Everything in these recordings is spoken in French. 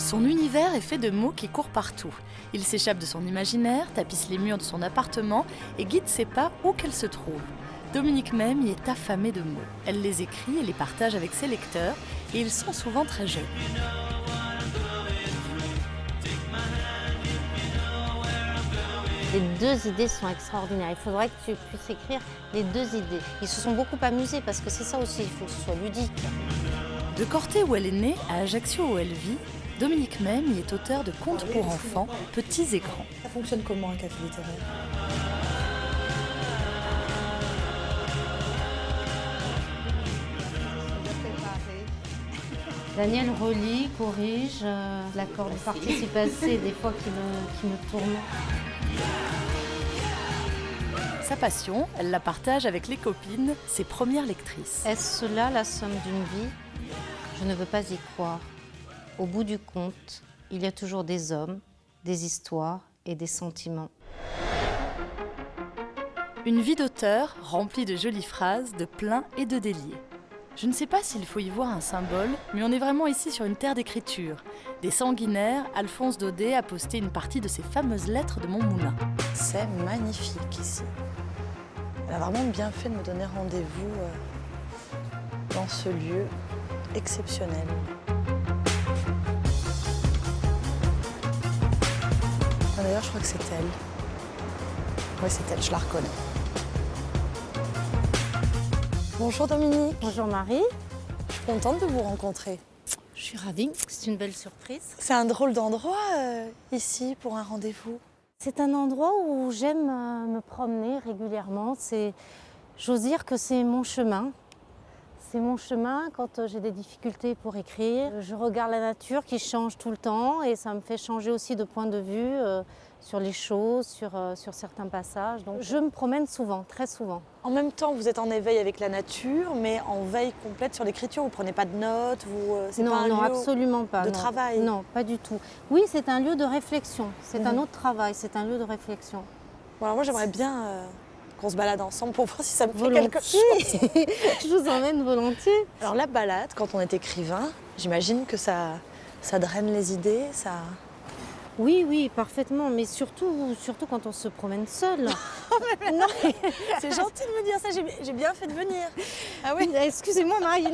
Son univers est fait de mots qui courent partout. Il s'échappe de son imaginaire, tapisse les murs de son appartement et guide ses pas où qu'elle se trouve. Dominique même y est affamée de mots. Elle les écrit et les partage avec ses lecteurs, et ils sont souvent très jeunes. Les deux idées sont extraordinaires. Il faudrait que tu puisses écrire les deux idées. Ils se sont beaucoup amusés parce que c'est ça aussi, il faut que ce soit ludique. De Corté où elle est née à Ajaccio où elle vit, Dominique même y est auteur de contes pour enfants, petits et grands. Ça fonctionne comment un café littéraire ? Daniel relit, corrige, l'accord du participe passé, des fois qui me tourne. Sa passion, elle la partage avec les copines, ses premières lectrices. Est-ce cela la somme d'une vie ? Je ne veux pas y croire. Au bout du compte, il y a toujours des hommes, des histoires et des sentiments. Une vie d'auteur remplie de jolies phrases, de plein et de déliés. Je ne sais pas s'il faut y voir un symbole, mais on est vraiment ici sur une terre d'écriture. Des sanguinaires, Alphonse Daudet a posté une partie de ses fameuses lettres de Montmoulin. C'est magnifique ici. Elle a vraiment bien fait de me donner rendez-vous dans ce lieu exceptionnel. D'ailleurs, je crois que c'est elle. Oui, c'est elle, je la reconnais. Bonjour Dominique. Bonjour Marie. Je suis contente de vous rencontrer. Je suis ravie, c'est une belle surprise. C'est un drôle d'endroit ici pour un rendez-vous. C'est un endroit où j'aime me promener régulièrement. J'ose dire que c'est mon chemin. C'est mon chemin quand j'ai des difficultés pour écrire. Je regarde la nature qui change tout le temps et ça me fait changer aussi de point de vue sur les choses, sur certains passages. Donc je me promène souvent, très souvent. En même temps, vous êtes en éveil avec la nature, mais en veille complète sur l'écriture. Vous prenez pas de notes, c'est pas un Non, lieu absolument pas. de Non. travail. Non, pas du tout. Oui, c'est un lieu de réflexion. C'est un autre travail, c'est un lieu de réflexion. Bon, alors moi, j'aimerais bien qu'on se balade ensemble pour voir si ça me fait Volontiers. quelque chose. Je vous emmène volontiers. Alors la balade, quand on est écrivain, j'imagine que ça draine les idées, ça... Oui, oui, parfaitement, mais surtout quand on se promène seul. Non, c'est gentil de me dire ça, j'ai bien fait de venir. Ah oui. Excusez-moi, Marie.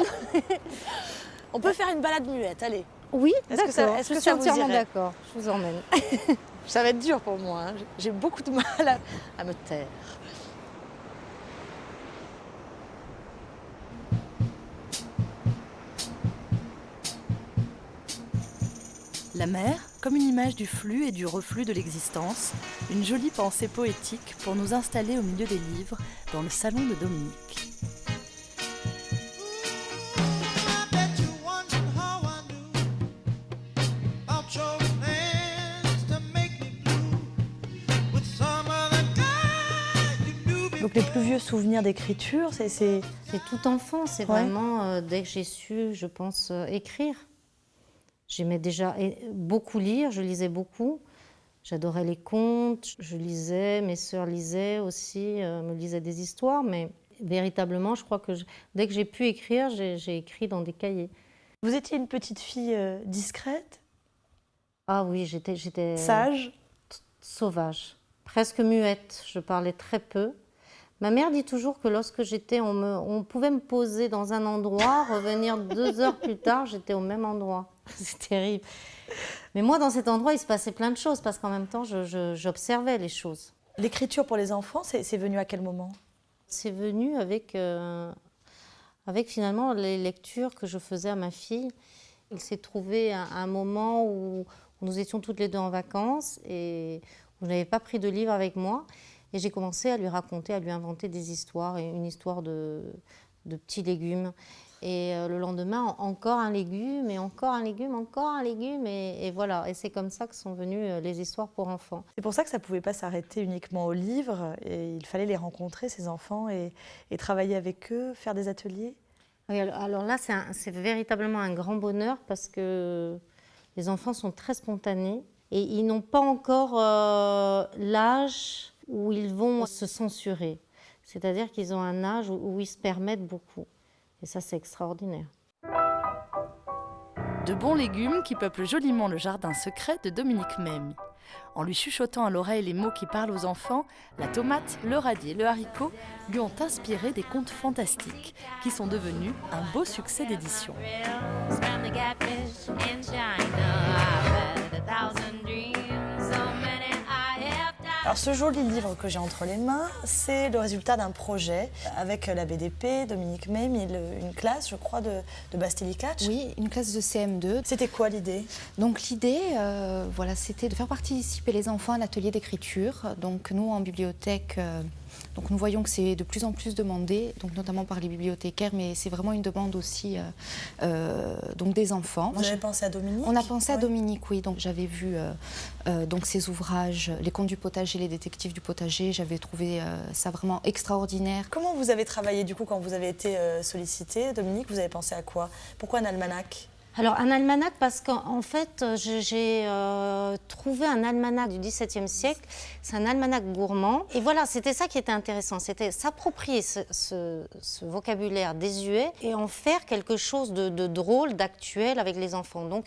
On peut faire une balade muette, allez. Oui, Est-ce que ça- d'accord, est-ce je que suis ça vous entièrement irait d'accord, je vous emmène. Ça va être dur pour moi, hein. J'ai beaucoup de mal à me taire. La mer, comme une image du flux et du reflux de l'existence, une jolie pensée poétique pour nous installer au milieu des livres, dans le salon de Dominique. Donc les plus vieux souvenirs d'écriture, c'est... C'est tout enfant, c'est Ouais. vraiment dès que j'ai su, je pense, écrire. J'aimais déjà beaucoup lire, je lisais beaucoup. J'adorais les contes, je lisais, mes sœurs lisaient aussi, me lisaient des histoires, mais véritablement, je crois que dès que j'ai pu écrire, j'ai écrit dans des cahiers. Vous étiez une petite fille discrète, Ah oui, j'étais sage. sauvage, presque muette, je parlais très peu. Ma mère dit toujours que lorsque on pouvait me poser dans un endroit, revenir 2 heures plus tard, j'étais au même endroit. C'est terrible. Mais moi, dans cet endroit, il se passait plein de choses parce qu'en même temps, j'observais les choses. L'écriture pour les enfants, c'est venu à quel moment ? C'est venu avec finalement les lectures que je faisais à ma fille. Il s'est trouvé un moment où nous étions toutes les deux en vacances et où je n'avais pas pris de livre avec moi. Et j'ai commencé à lui raconter, à lui inventer des histoires, et une histoire de petits légumes. Et le lendemain, encore un légume, et encore un légume, encore un légume. Et voilà, et c'est comme ça que sont venues les histoires pour enfants. C'est pour ça que ça ne pouvait pas s'arrêter uniquement aux livres, et il fallait les rencontrer, ces enfants, et travailler avec eux, faire des ateliers. Oui, alors là, c'est véritablement un grand bonheur parce que les enfants sont très spontanés et ils n'ont pas encore l'âge où ils vont se censurer. C'est-à-dire qu'ils ont un âge où ils se permettent beaucoup. Et ça, c'est extraordinaire. De bons légumes qui peuplent joliment le jardin secret de Dominique Memmi. En lui chuchotant à l'oreille les mots qui parlent aux enfants, la tomate, le radis et le haricot lui ont inspiré des contes fantastiques qui sont devenus un beau succès d'édition. Alors ce joli livre que j'ai entre les mains, c'est le résultat d'un projet avec la BDP, Dominique Memmi et une classe, je crois, de Bastilicac. Oui, une classe de CM2. C'était quoi l'idée? Donc l'idée, voilà, c'était de faire participer les enfants à l'atelier d'écriture. Donc nous, en bibliothèque, donc nous voyons que c'est de plus en plus demandé, donc notamment par les bibliothécaires, mais c'est vraiment une demande aussi donc des enfants. Vous avez pensé à Dominique? On a pensé à Dominique, oui. Donc j'avais vu donc ses ouvrages, Les Contes du potager, Les détectives du potager. J'avais trouvé ça vraiment extraordinaire. Comment vous avez travaillé du coup quand vous avez été sollicité, Dominique? Vous avez pensé à quoi? Pourquoi un almanach? Alors, un almanach, parce qu'en fait, j'ai trouvé un almanach du XVIIe siècle. C'est un almanach gourmand. Et voilà, c'était ça qui était intéressant. C'était s'approprier ce vocabulaire désuet et en faire quelque chose de drôle, d'actuel avec les enfants. Donc,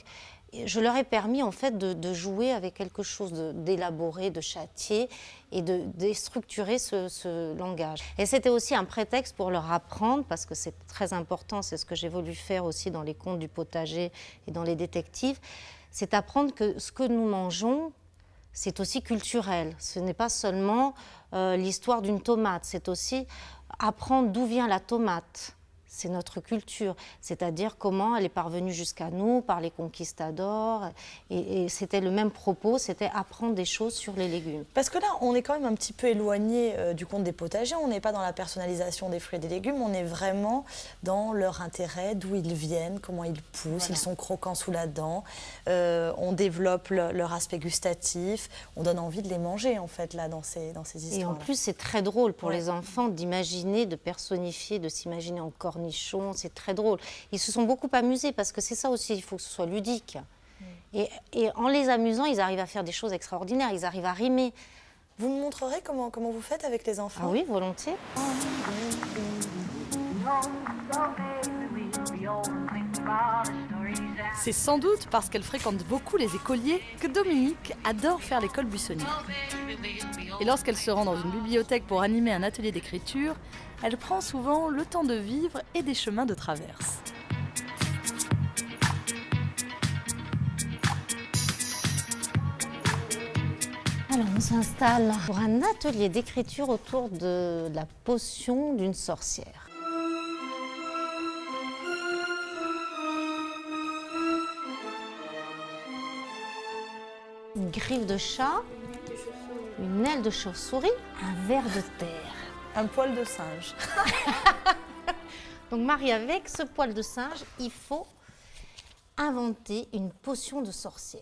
je leur ai permis en fait de jouer avec quelque chose d'élaboré, de châtié et de déstructurer ce langage. Et c'était aussi un prétexte pour leur apprendre, parce que c'est très important, c'est ce que j'ai voulu faire aussi dans les contes du potager et dans les détectives, c'est apprendre que ce que nous mangeons, c'est aussi culturel. Ce n'est pas seulement l'histoire d'une tomate, c'est aussi apprendre d'où vient la tomate. C'est notre culture, c'est-à-dire comment elle est parvenue jusqu'à nous par les conquistadors. Et c'était le même propos, c'était apprendre des choses sur les légumes. Parce que là, on est quand même un petit peu éloigné du conte des potagers. On n'est pas dans la personnalisation des fruits et des légumes. On est vraiment dans leur intérêt, d'où ils viennent, comment ils poussent, voilà. Ils sont croquants sous la dent. On développe leur aspect gustatif. On donne envie de les manger, en fait, là, dans ces histoires. Et en plus, c'est très drôle pour les enfants d'imaginer, de personnifier, de s'imaginer en cornichon. C'est très drôle. Ils se sont beaucoup amusés parce que c'est ça aussi, il faut que ce soit ludique. Et en les amusant, ils arrivent à faire des choses extraordinaires, ils arrivent à rimer. Vous me montrerez comment vous faites avec les enfants? Ah oui, volontiers. C'est sans doute parce qu'elle fréquente beaucoup les écoliers que Dominique adore faire l'école buissonnière. Et lorsqu'elle se rend dans une bibliothèque pour animer un atelier d'écriture, elle prend souvent le temps de vivre et des chemins de traverse. Alors, on s'installe pour un atelier d'écriture autour de la potion d'une sorcière. Une griffe de chat, une aile de chauve-souris, un ver de terre. Un poil de singe. Donc Marie, avec ce poil de singe, il faut inventer une potion de sorcière.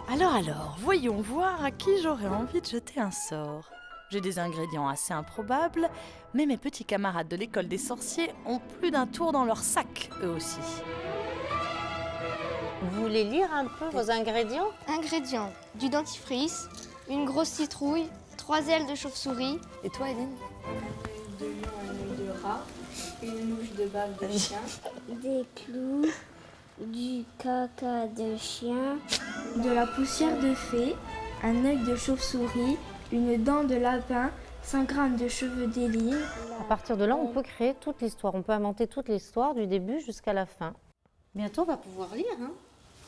Alors, voyons voir à qui j'aurais envie de jeter un sort. J'ai des ingrédients assez improbables, mais mes petits camarades de l'école des sorciers ont plus d'un tour dans leur sac, eux aussi. Vous voulez lire un peu vos ingrédients? Ingrédients, du dentifrice, une grosse citrouille, 3 ailes de chauve-souris. Et toi, Eline? Un œil de lion, un œil de rat, une mouche de bave de chien. Des clous, du caca de chien, de la poussière de fée, un œil de chauve-souris, une dent de lapin, 5 grammes de cheveux d'éline. À partir de là, on peut créer toute l'histoire. On peut inventer toute l'histoire du début jusqu'à la fin. Bientôt, on va pouvoir lire, hein?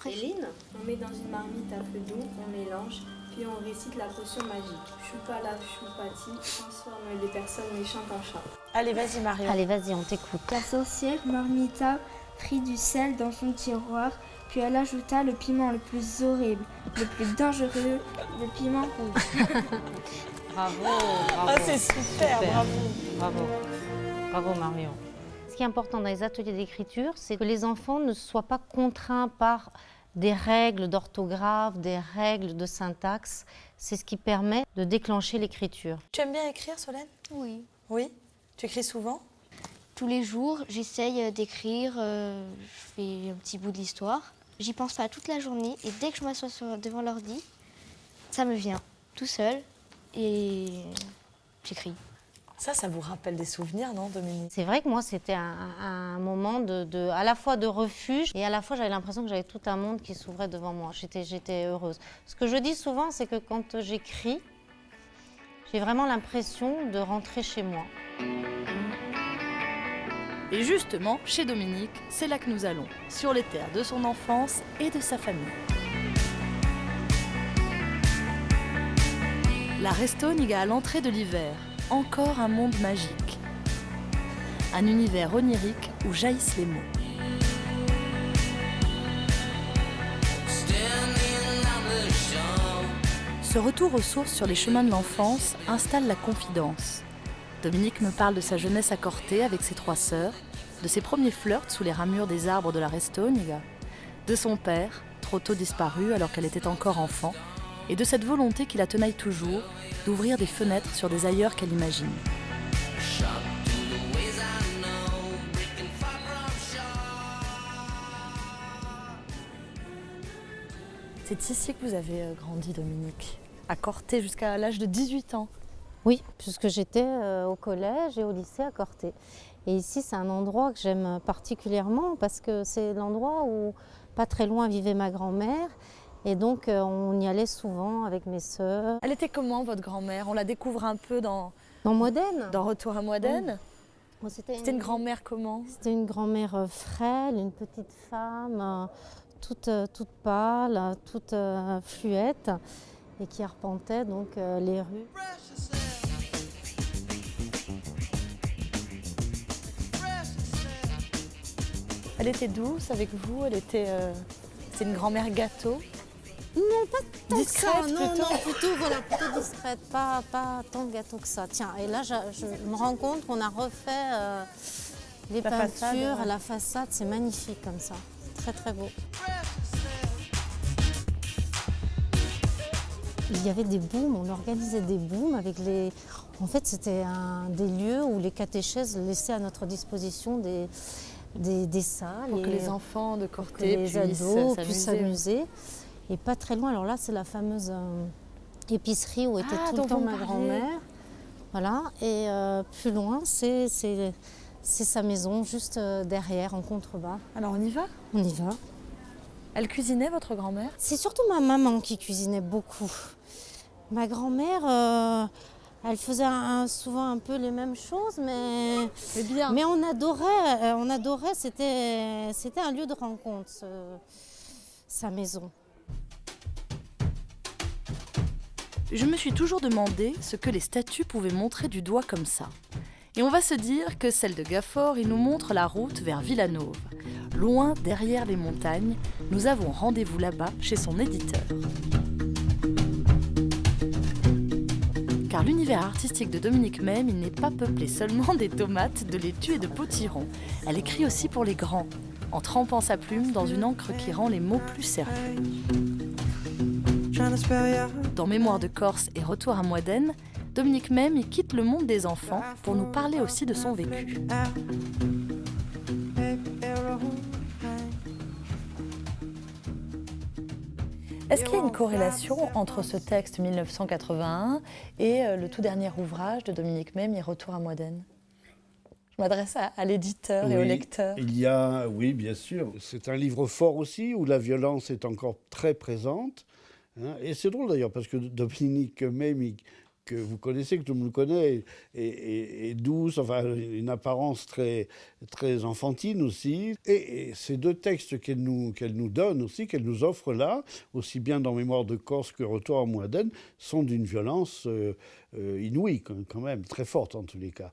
Eline? On met dans une marmite à feu doux, on mélange, puis on récite la potion magique. Choupala, choupati, transforme les personnes méchantes en chats. Allez, vas-y, Marion. Allez, vas-y, on t'écoute. La sorcière Marmita prit du sel dans son tiroir, puis elle ajouta le piment le plus horrible, le plus dangereux, le piment rouge. Bravo, bravo. Ah, c'est super, bravo. Bravo, bravo Marion. Ce qui est important dans les ateliers d'écriture, c'est que les enfants ne soient pas contraints par des règles d'orthographe, des règles de syntaxe. C'est ce qui permet de déclencher l'écriture. Tu aimes bien écrire, Solène? Oui. Oui? Tu écris souvent? Tous les jours, j'essaye d'écrire, je fais un petit bout de l'histoire. J'y pense pas toute la journée et dès que je m'assois devant l'ordi, ça me vient tout seul et j'écris. Ça vous rappelle des souvenirs, non, Dominique? C'est vrai que moi, c'était un moment à la fois de refuge et à la fois, j'avais l'impression que j'avais tout un monde qui s'ouvrait devant moi. J'étais heureuse. Ce que je dis souvent, c'est que quand j'écris, j'ai vraiment l'impression de rentrer chez moi. Et justement, chez Dominique, c'est là que nous allons, sur les terres de son enfance et de sa famille. La Restoniga à l'entrée de l'hiver, encore un monde magique. Un univers onirique où jaillissent les mots. Ce retour aux sources sur les chemins de l'enfance installe la confidence. Dominique me parle de sa jeunesse à Corté avec ses 3 sœurs, de ses premiers flirts sous les ramures des arbres de la Restoniga, de son père, trop tôt disparu alors qu'elle était encore enfant, et de cette volonté qui la tenaille toujours d'ouvrir des fenêtres sur des ailleurs qu'elle imagine. C'est ici que vous avez grandi, Dominique, à Corté jusqu'à l'âge de 18 ans. Oui, puisque j'étais au collège et au lycée à Corté. Et ici, c'est un endroit que j'aime particulièrement parce que c'est l'endroit où, pas très loin, vivait ma grand-mère. Et donc, on y allait souvent avec mes sœurs. Elle était comment, votre grand-mère? On la découvre un peu dans Modène. Dans Retour à Modène. Bon, C'était une grand-mère comment? C'était une grand-mère frêle, une petite femme, toute pâle, toute fluette, et qui arpentait donc les rues. Elle était douce avec vous? C'est une grand-mère gâteau? Non, pas tant discrète, que ça. plutôt. Plutôt discrète, pas tant de gâteau que ça. Tiens, et là, je me rends compte qu'on a refait les La peintures, façade, ouais. la façade, c'est magnifique comme ça. C'est très très beau. Il y avait des booms, on organisait des booms avec les... En fait, c'était des lieux où les catéchèses laissaient à notre disposition des salles. Pour que les enfants de Corté les ados puissent s'amuser. Et pas très loin, alors là, c'est la fameuse épicerie où était tout le temps ma grand-mère. Voilà, et plus loin, c'est sa maison, juste derrière, en contrebas. Alors on y va? On y va. Elle cuisinait, votre grand-mère? C'est surtout ma maman qui cuisinait beaucoup. Ma grand-mère, elle faisait souvent un peu les mêmes choses, mais on adorait, c'était un lieu de rencontre, sa maison. Je me suis toujours demandé ce que les statues pouvaient montrer du doigt comme ça. Et on va se dire que celle de Gafford, il nous montre la route vers Villanove. Loin derrière les montagnes, nous avons rendez-vous là-bas chez son éditeur. Car l'univers artistique de Dominique Même, il n'est pas peuplé seulement des tomates, de laitue et de potirons. Elle écrit aussi pour les grands, en trempant sa plume dans une encre qui rend les mots plus sérieux. Dans Mémoire de Corse et Retour à Modène, Dominique Même il quitte le monde des enfants pour nous parler aussi de son vécu. Est-ce qu'il y a une corrélation entre ce texte 1981 et le tout dernier ouvrage de Dominique Même, et Retour à Modène? Je m'adresse à l'éditeur et au lecteur. Oui, bien sûr. C'est un livre fort aussi, où la violence est encore très présente. Et c'est drôle d'ailleurs, parce que Dominique Même, que vous connaissez, que tout le monde connaît, est douce, enfin une apparence très, très enfantine aussi. Et ces 2 textes qu'elle nous donne aussi, qu'elle nous offre là, aussi bien dans Mémoire de Corse que Retour à Modène, sont d'une violence inouïe quand même, très forte en tous les cas.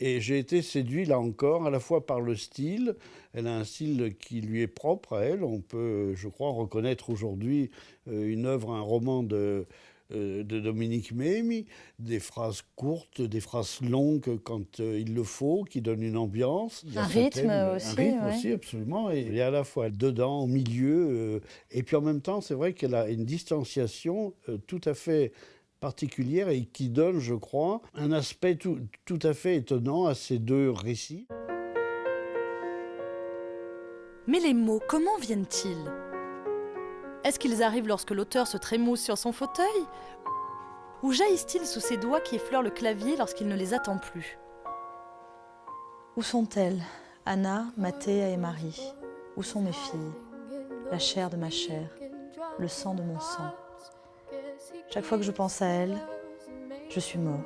Et j'ai été séduit, là encore, à la fois par le style. Elle a un style qui lui est propre à elle. On peut, je crois, reconnaître aujourd'hui une œuvre, un roman de Dominique Même, des phrases courtes, des phrases longues quand il le faut, qui donnent une ambiance. Un rythme aussi, absolument. Et il est à la fois dedans, au milieu, et puis en même temps, c'est vrai qu'elle a une distanciation tout à fait particulière et qui donne, je crois, un aspect tout à fait étonnant à ces 2 récits. Mais les mots, comment viennent-ils ? Est-ce qu'ils arrivent lorsque l'auteur se trémousse sur son fauteuil ? Ou jaillissent-ils sous ses doigts qui effleurent le clavier lorsqu'il ne les attend plus? Où sont-elles, Anna, Mathéa et Marie? Où sont mes filles? La chair de ma chair, le sang de mon sang. Chaque fois que je pense à elles, je suis mort.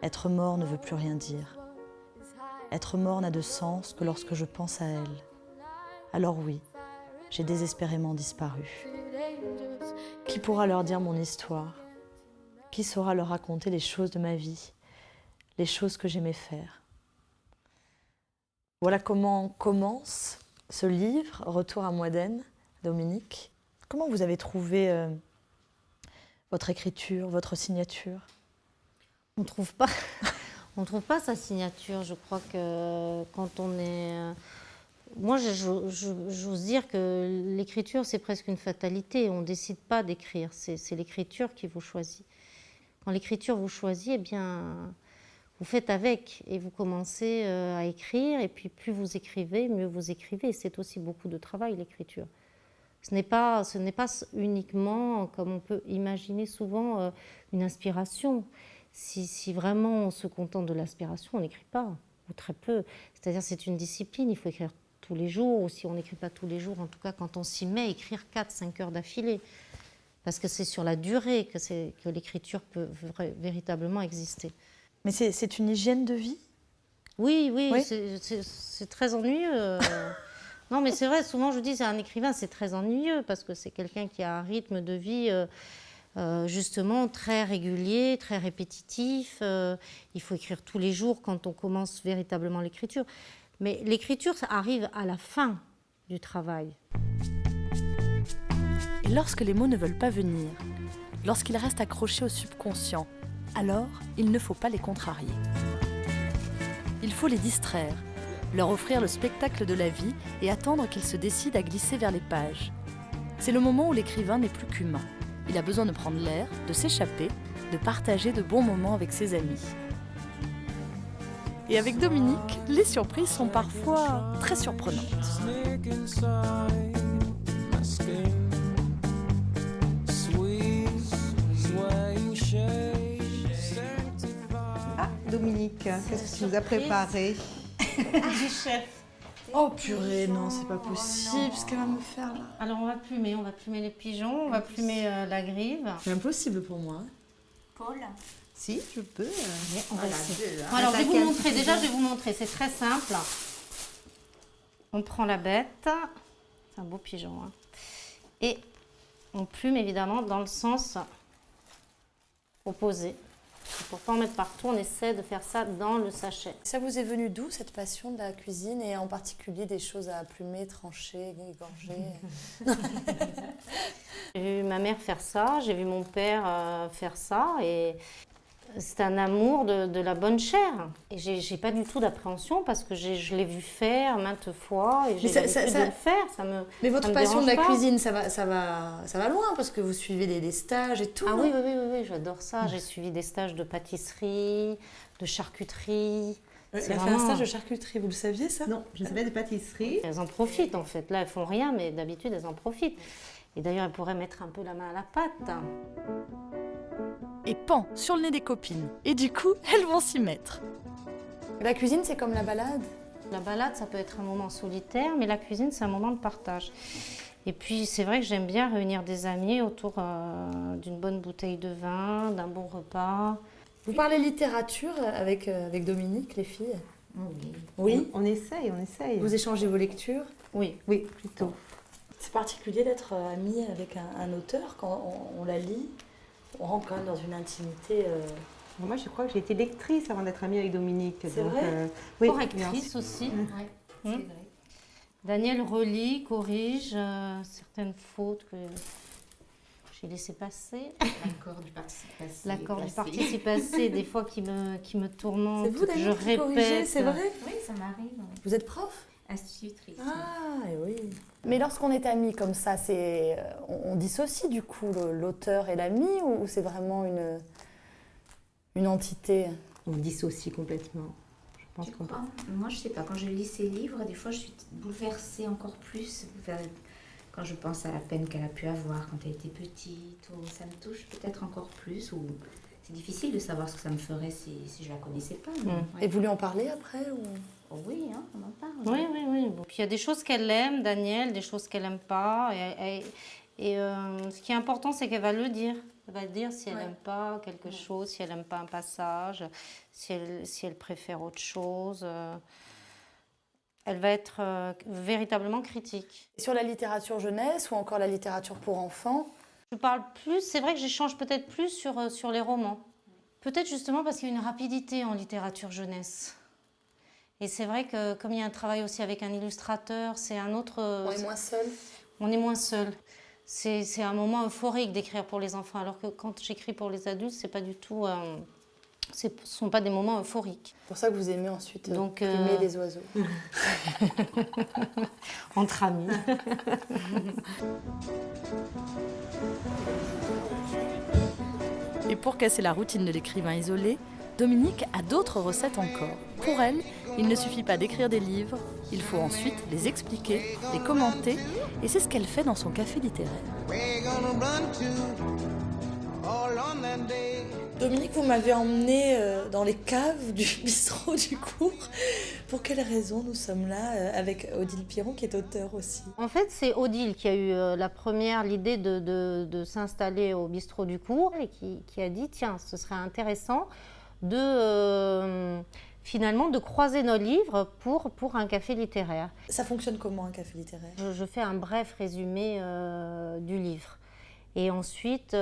Être mort ne veut plus rien dire. Être mort n'a de sens que lorsque je pense à elles. Alors oui, j'ai désespérément disparu. Qui pourra leur dire mon histoire? Qui saura leur raconter les choses de ma vie, les choses que j'aimais faire? Voilà comment commence ce livre, Retour à Moisden, Dominique. Comment vous avez trouvé votre écriture, votre signature? On ne trouve pas sa signature. Je crois que quand on est... Moi, j'ose dire que l'écriture, c'est presque une fatalité. On ne décide pas d'écrire, c'est l'écriture qui vous choisit. Quand l'écriture vous choisit, eh bien, vous faites avec et vous commencez à écrire. Et puis, plus vous écrivez, mieux vous écrivez. C'est aussi beaucoup de travail, l'écriture. Ce n'est pas uniquement, comme on peut imaginer souvent, une inspiration. Si vraiment on se contente de l'inspiration, on n'écrit pas, ou très peu. C'est-à-dire c'est une discipline, il faut écrire tous les jours, ou si on n'écrit pas tous les jours, en tout cas quand on s'y met, écrire 4-5 heures d'affilée. Parce que c'est sur la durée que l'écriture peut véritablement exister. Mais c'est une hygiène de vie? Oui. C'est très ennuyeux. Non, mais c'est vrai, souvent je dis, c'est un écrivain, c'est très ennuyeux, parce que c'est quelqu'un qui a un rythme de vie justement très régulier, très répétitif. Il faut écrire tous les jours quand on commence véritablement l'écriture. Mais l'écriture, ça arrive à la fin du travail. Et lorsque les mots ne veulent pas venir, lorsqu'ils restent accrochés au subconscient, alors il ne faut pas les contrarier. Il faut les distraire, leur offrir le spectacle de la vie et attendre qu'ils se décident à glisser vers les pages. C'est le moment où l'écrivain n'est plus qu'humain. Il a besoin de prendre l'air, de s'échapper, de partager de bons moments avec ses amis. Et avec Dominique, les surprises sont parfois très surprenantes. Ah, Dominique, qu'est-ce que tu nous as préparé? Du chef. Oh purée, non, c'est pas possible ce qu'elle va me faire là. Alors on va plumer les pigeons, on va plumer la grive. C'est impossible pour moi. Paul? Si, je peux. On va essayer. Alors je vais vous montrer, déjà je vais vous montrer, c'est très simple. On prend la bête, c'est un beau pigeon, hein. Et on plume évidemment dans le sens opposé. Pour ne pas en mettre partout, on essaie de faire ça dans le sachet. Ça vous est venu d'où cette passion de la cuisine et en particulier des choses à plumer, trancher, égorger? J'ai vu ma mère faire ça, j'ai vu mon père faire ça et c'est un amour de la bonne chair. Et j'ai pas du tout d'appréhension parce que je l'ai vu faire maintes fois et j'ai l'habitude de le faire. Mais votre ça me passion de la dérange pas. cuisine, ça va loin parce que vous suivez des stages et tout. Ah non? oui, j'adore ça. J'ai suivi des stages de pâtisserie, de charcuterie. Elle C'est a fait vraiment... un stage de charcuterie, vous le saviez ça? Non, je savais de pâtisserie. Elles en profitent en fait. Là, elles font rien, mais d'habitude, elles en profitent. Et d'ailleurs, elles pourraient mettre un peu la main à la pâte. Et pan sur le nez des copines. Et du coup, elles vont s'y mettre. La cuisine, c'est comme la balade? La balade, ça peut être un moment solitaire, mais la cuisine, c'est un moment de partage. Et puis, c'est vrai que j'aime bien réunir des amis autour d'une bonne bouteille de vin, d'un bon repas. Vous parlez littérature avec Dominique, les filles? Oui. On essaye. Vous échangez vos lectures? Oui. Oui, plutôt. C'est particulier d'être amie avec un auteur quand on la lit. On rentre quand même dans une intimité. Moi, je crois que j'ai été lectrice avant d'être amie avec Dominique. C'est vrai? Oui. Correctrice aussi. Ouais, c'est vrai. Daniel relit, corrige certaines fautes que j'ai laissées passer. L'accord du participe passé. L'accord du participe passé, des fois qui me tourmente, C'est vous, que je Daniel, qui corrigez, répète. c'est vrai? Oui, ça m'arrive. Oui. Vous êtes prof? Institutrice. Ah, oui. Mais lorsqu'on est amis comme ça, on dissocie du coup l'auteur et l'ami ou c'est vraiment une entité? On dissocie complètement. Je pense qu'on peut. Moi, je sais pas. Quand je lis ces livres, des fois, je suis bouleversée encore plus. Quand je pense à la peine qu'elle a pu avoir quand elle était petite, ou ça me touche peut-être encore plus. Ou c'est difficile de savoir ce que ça me ferait si je la connaissais pas. Mais, Et vous lui en parlez après ou... Oh oui, hein, on en parle. Oui. Bon, puis il y a des choses qu'elle aime, Daniel, des choses qu'elle n'aime pas. Ce qui est important, c'est qu'elle va le dire. Elle va dire si elle n'aime pas quelque chose, si elle n'aime pas un passage, si elle préfère autre chose. Elle va être véritablement critique. Sur la littérature jeunesse ou encore la littérature pour enfants? Je parle plus, c'est vrai que j'échange peut-être plus sur les romans. Peut-être justement parce qu'il y a une rapidité en littérature jeunesse. Et c'est vrai que comme il y a un travail aussi avec un illustrateur, c'est un autre... On est moins seul? On est moins seul. C'est un moment euphorique d'écrire pour les enfants, alors que quand j'écris pour les adultes, c'est pas du tout... ce ne sont pas des moments euphoriques. C'est pour ça que vous aimez ensuite plumer les oiseaux. Entre amis. Et pour casser la routine de l'écrivain isolé, Dominique a d'autres recettes encore. Pour elle, il ne suffit pas d'écrire des livres, il faut ensuite les expliquer, les commenter, et c'est ce qu'elle fait dans son café littéraire. Dominique, vous m'avez emmenée dans les caves du bistrot du cours. Pour quelle raison nous sommes là avec Odile Piron, qui est auteure aussi? En fait, c'est Odile qui a eu l'idée de s'installer au bistrot du cours et qui a dit, tiens, ce serait intéressant finalement de croiser nos livres pour un café littéraire. Ça fonctionne comment un café littéraire? Je fais un bref résumé du livre. Et ensuite,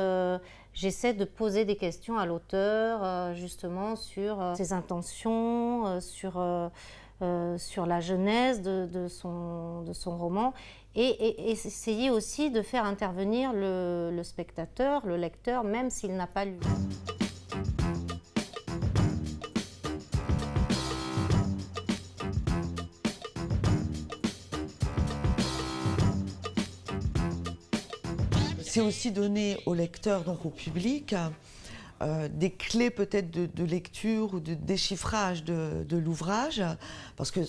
j'essaie de poser des questions à l'auteur, justement, sur ses intentions, sur la genèse de son roman, et essayer aussi de faire intervenir le spectateur, le lecteur, même s'il n'a pas lu. C'est aussi donner au lecteur, donc au public, des clés peut-être de lecture ou de déchiffrage de l'ouvrage, parce que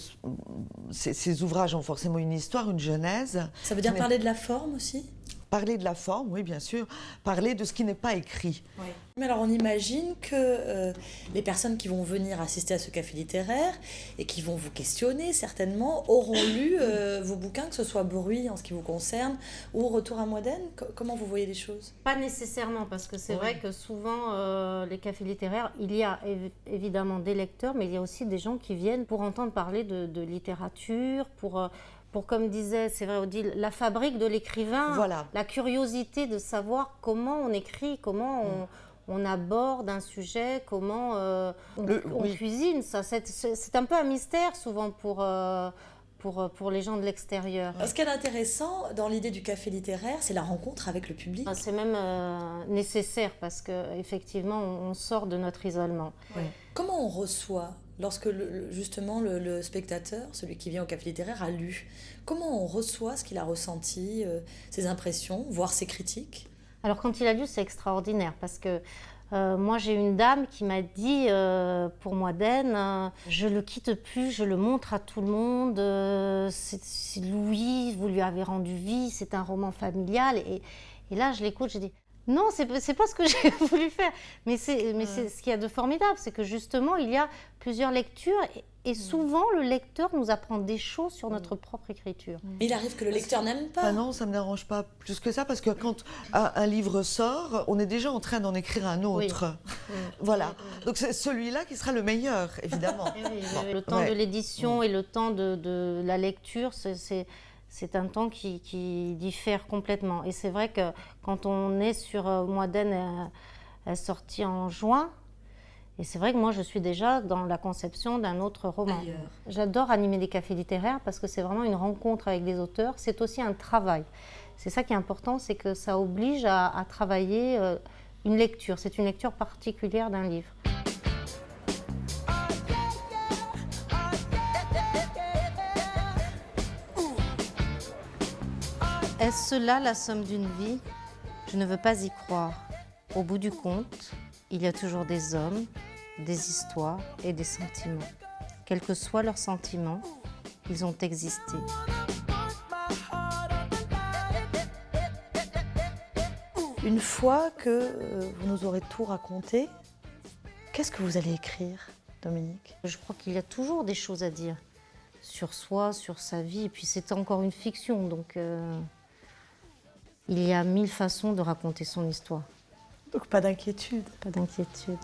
ces ouvrages ont forcément une histoire, une genèse. Ça veut dire parler de la forme aussi? Parler de la forme, oui, bien sûr. Parler de ce qui n'est pas écrit. Oui. Mais alors, on imagine que les personnes qui vont venir assister à ce café littéraire et qui vont vous questionner, certainement, auront lu vos bouquins, que ce soit Bruit en ce qui vous concerne ou Retour à Moiden. Comment vous voyez les choses? Pas nécessairement, parce que c'est vrai que souvent, les cafés littéraires, il y a évidemment des lecteurs, mais il y a aussi des gens qui viennent pour entendre parler de littérature, pour, comme disait, c'est vrai Odile, la fabrique de l'écrivain, voilà. La curiosité de savoir comment on écrit, comment on aborde un sujet, comment on cuisine. Ça, c'est un peu un mystère souvent pour les gens de l'extérieur. Ce qui est intéressant dans l'idée du café littéraire, c'est la rencontre avec le public. C'est même nécessaire parce qu'effectivement, on sort de notre isolement. Ouais. Comment on reçoit lorsque justement le spectateur, celui qui vient au café littéraire, a lu? Comment on reçoit ce qu'il a ressenti, ses impressions, voire ses critiques? Alors quand il a lu, c'est extraordinaire parce que moi j'ai une dame qui m'a dit pour Moiden, je le quitte plus, je le montre à tout le monde, c'est Louis, vous lui avez rendu vie, c'est un roman familial. Et là je l'écoute, je dis non, c'est pas ce que j'ai voulu faire. Mais c'est ce qu'il y a de formidable, c'est que justement, il y a plusieurs lectures et souvent, le lecteur nous apprend des choses sur notre propre écriture. Mais il arrive que le lecteur n'aime pas. Non, ça ne me dérange pas plus que ça, parce que quand un livre sort, on est déjà en train d'en écrire un autre. Oui. Voilà. Donc c'est celui-là qui sera le meilleur, évidemment. Le temps de l'édition et le temps de la lecture, c'est un temps qui diffère complètement. Et c'est vrai que quand on est sur Moiden, elle est sortie en juin. Et c'est vrai que moi, je suis déjà dans la conception d'un autre roman. J'adore animer des cafés littéraires parce que c'est vraiment une rencontre avec des auteurs. C'est aussi un travail. C'est ça qui est important, c'est que ça oblige à travailler une lecture. C'est une lecture particulière d'un livre. Est-ce cela la somme d'une vie? Je ne veux pas y croire. Au bout du compte, il y a toujours des hommes, des histoires et des sentiments. Quels que soient leurs sentiments, ils ont existé. Une fois que vous nous aurez tout raconté, qu'est-ce que vous allez écrire, Dominique? Je crois qu'il y a toujours des choses à dire sur soi, sur sa vie. Et puis c'est encore une fiction, donc il y a 1000 façons de raconter son histoire. Donc pas d'inquiétude. Pas d'inquiétude.